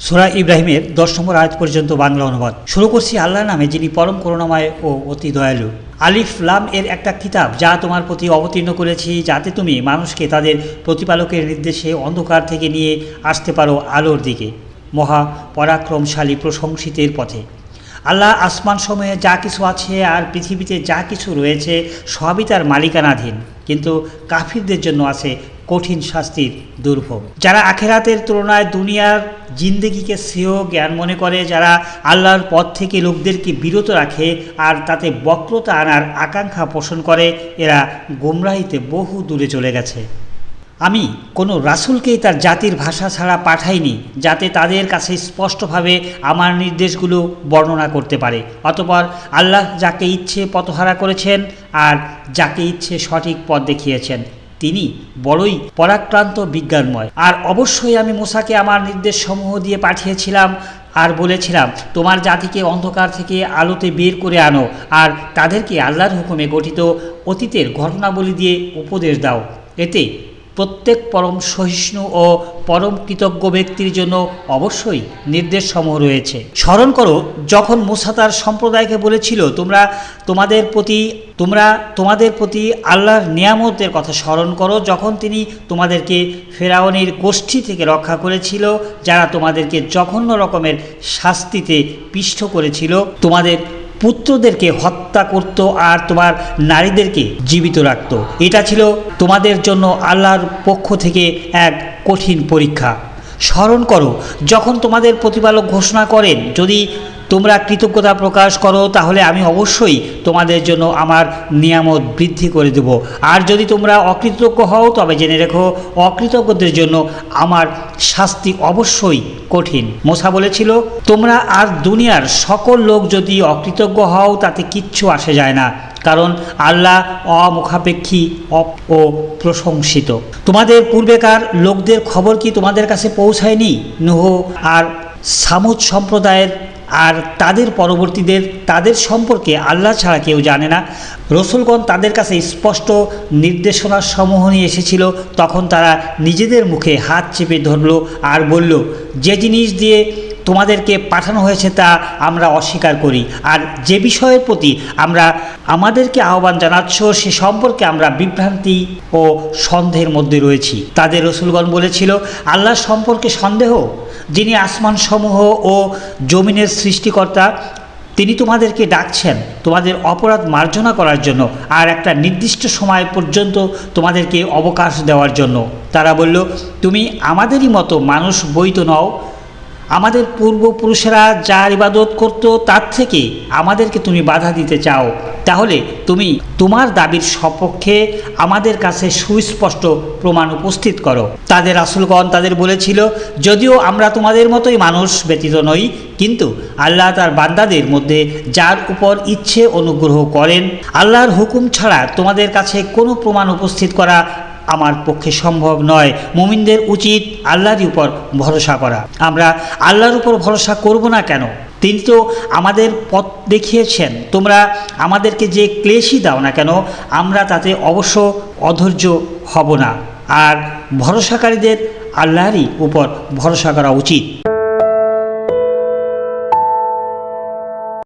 সূরা ইব্রাহিমের 10 নম্বর আয়াত পর্যন্ত বাংলা অনুবাদ। শুরু করছি আল্লাহর নামে, যিনি পরম করুণাময় ও অতি দয়ালু। আলিফ লাম এর একটা কিতাব যা তোমার প্রতি অবতীর্ণ করেছি, যাতে তুমি মানুষকে তাদের প্রতিপালকের নির্দেশে অন্ধকার থেকে নিয়ে আসতে পারো আলোর দিকে, মহা পরাক্রমশালী প্রশংসিতের পথে। আল্লাহ আসমান সময়ে যা কিছু আছে আর পৃথিবীতে যা কিছু রয়েছে সবই তার মালিকানাধীন, কিন্তু কাফিরদের জন্য আছে কঠিন শাস্তির দুর্ভোগ। যারা আখেরাতের তুলনায় দুনিয়ার জিন্দেগিকে শ্রেয় জ্ঞান মনে করে, যারা আল্লাহর পথ থেকে লোকদেরকে বিরত রাখে আর তাতে বক্রতা আনার আকাঙ্ক্ষা পোষণ করে, এরা গোমরাহিতে বহু দূরে চলে গেছে। আমি কোনো রাসূলকেই তার জাতির ভাষা ছাড়া পাঠাইনি, যাতে তাদের কাছে স্পষ্টভাবে আমার নির্দেশগুলো বর্ণনা করতে পারে। অতঃপর আল্লাহ যাকে ইচ্ছে পথহারা করেছেন আর যাকে ইচ্ছে সঠিক পথ দেখিয়েছেন, তিনি বড়ই পরাক্রান্ত বিজ্ঞানময়। আর অবশ্যই আমি মূসাকে আমার নির্দেশসমূহ দিয়ে পাঠিয়েছিলাম আর বলেছিলাম, তোমার জাতিকে অন্ধকার থেকে আলোতে বের করে আনো আর তাদেরকে আল্লাহর হুকুমে গঠিত অতীতের ঘটনাবলী দিয়ে উপদেশ দাও। এতে প্রত্যেক পরম সহিষ্ণু ও পরম কৃতজ্ঞ ব্যক্তির জন্য অবশ্যই নির্দেশসমূহ রয়েছে। স্মরণ করো যখন মূসা তার সম্প্রদায়কে বলেছিল, তোমরা তোমাদের প্রতি আল্লাহর নিয়ামতের কথা স্মরণ করো, যখন তিনি তোমাদেরকে ফেরাউনের গোষ্ঠী থেকে রক্ষা করেছিল, যারা তোমাদেরকে জঘন্য রকমের শাস্তিতে পিষ্ট করেছিল, তোমাদের পুত্রদেরকে হত্যা করত আর তোমার নারীদেরকে জীবিত রাখত। এটা ছিল তোমাদের জন্য আল্লাহর পক্ষ থেকে এক কঠিন পরীক্ষা। স্মরণ করো যখন তোমাদের প্রতিপালক ঘোষণা করেন, যদি তোমরা কৃতজ্ঞতা প্রকাশ করো তাহলে আমি অবশ্যই তোমাদের জন্য আমার নিয়ামত বৃদ্ধি করে দেব, আর যদি তোমরা অকৃতজ্ঞ হও তবে জেনে রেখো অকৃতজ্ঞদের জন্য আমার শাস্তি অবশ্যই কঠিন। মূসা বলেছিল, তোমরা আর দুনিয়ার সকল লোক যদি অকৃতজ্ঞ হও তাতে কিচ্ছু আসে যায় না, কারণ আল্লাহ অমুখাপেক্ষী ও প্রশংসিত। তোমাদের পূর্বেকার লোকদের খবর কি তোমাদের কাছে পৌঁছায়নি? নূহ আর সামুদ সম্প্রদায়ের আর তাদের পরবর্তীদের, তাদের সম্পর্কে আল্লাহ ছাড়া কেউ জানে না। রসুলগণ তাদের কাছে স্পষ্ট নির্দেশনা সমূহ নিয়ে এসেছিল, তখন তারা নিজেদের মুখে হাত চেপে ধরল আর বলল, যে জিনিস দিয়ে তোমাদেরকে পাঠানো হয়েছে তা আমরা অস্বীকার করি, আর যে বিষয়ের প্রতি আমাদেরকে আহ্বান জানাচ্ছ সে সম্পর্কে আমরা বিভ্রান্তি ও সন্দেহের মধ্যে রয়েছি। তাদের রসুলগণ বলেছিল, আল্লাহ সম্পর্কে সন্দেহ? যিনি আসমানসমূহ ও জমিনের সৃষ্টিকর্তা, তিনি তোমাদেরকে ডাকছেন তোমাদের অপরাধ মার্জনা করার জন্য আর একটা নির্দিষ্ট সময় পর্যন্ত তোমাদেরকে অবকাশ দেওয়ার জন্য। তারা বলল, তুমি আমাদেরই মতো মানুষ বই তো নও। আমাদের পূর্বপুরুষেরা যার ইবাদত করত তার থেকে আমাদেরকে তুমি বাধা দিতে চাও, তাহলে তুমি তোমার দাবির সপক্ষে আমাদের কাছে সুস্পষ্ট প্রমাণ উপস্থিত করো। তাদের রাসূলগণ তাদের বলেছিল, যদিও আমরা তোমাদের মতোই মানুষ ব্যতীত নই, কিন্তু আল্লাহ তার বান্দাদের মধ্যে যার উপর ইচ্ছে অনুগ্রহ করেন, আল্লাহর হুকুম ছাড়া তোমাদের কাছে কোনো প্রমাণ উপস্থিত করা আমার পক্ষে সম্ভব নয়। মুমিনদের উচিত আল্লাহর উপর ভরসা করা। আমরা আল্লাহর উপর ভরসা করব না কেন? তিনি তো আমাদের পথ দেখিয়েছেন। তোমরা আমাদেরকে যে ক্লেশই দাও না কেন, আমরা তাতে অবশ্য অধৈর্য হব না। আর ভরসাকারীদের আল্লাহরই উপর ভরসা করা উচিত।